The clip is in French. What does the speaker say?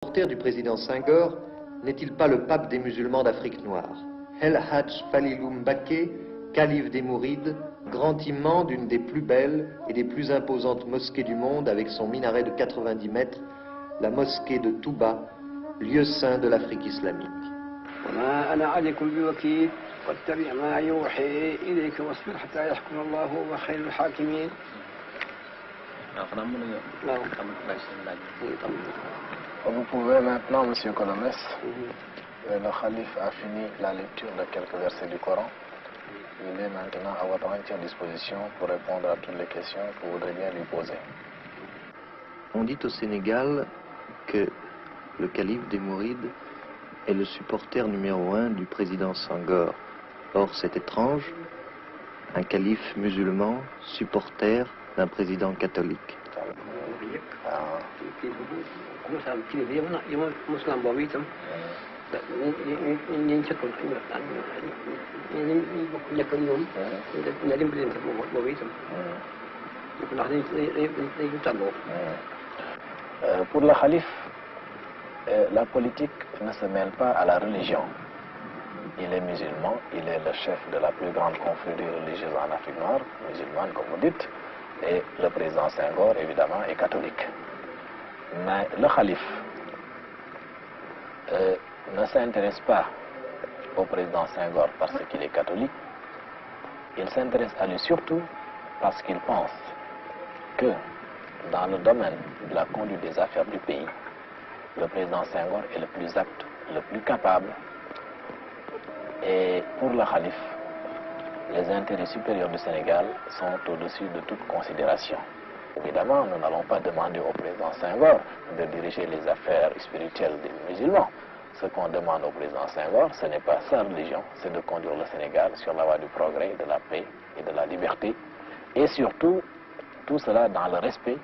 Le porteur du président Senghor n'est-il pas le pape des musulmans d'Afrique noire? El Hadj Falilou Mbaké, calife des Mourides, grand imam d'une des plus belles et des plus imposantes mosquées du monde avec son minaret de 90 mètres, la mosquée de Touba, lieu saint de l'Afrique islamique. Vous pouvez maintenant, Monsieur Colomès, le calife a fini la lecture de quelques versets du Coran. Il est maintenant à votre entière disposition pour répondre à toutes les questions que vous voudrez bien lui poser. On dit au Sénégal que le calife des Mourides est le supporter numéro 1 du président Senghor. Or, c'est étrange, un calife musulman, supporter d'un président catholique. Pour le calife, la politique ne se mêle pas à la religion. Il est musulman, il est le chef de la plus grande confrérie religieuse en Afrique noire, musulmane comme vous dites, et le président Senghor, évidemment, est catholique. Mais le calife ne s'intéresse pas au président Senghor parce qu'il est catholique, il s'intéresse à lui surtout parce qu'il pense que dans le domaine de la conduite des affaires du pays, le président Senghor est le plus apte, le plus capable. Et pour le calife, les intérêts supérieurs du Sénégal sont au-dessus de toute considération. Évidemment, nous n'allons pas demander au président Senghor de diriger les affaires spirituelles des musulmans. Ce qu'on demande au président Senghor, ce n'est pas sa religion, c'est de conduire le Sénégal sur la voie du progrès, de la paix et de la liberté. Et surtout, tout cela dans le respect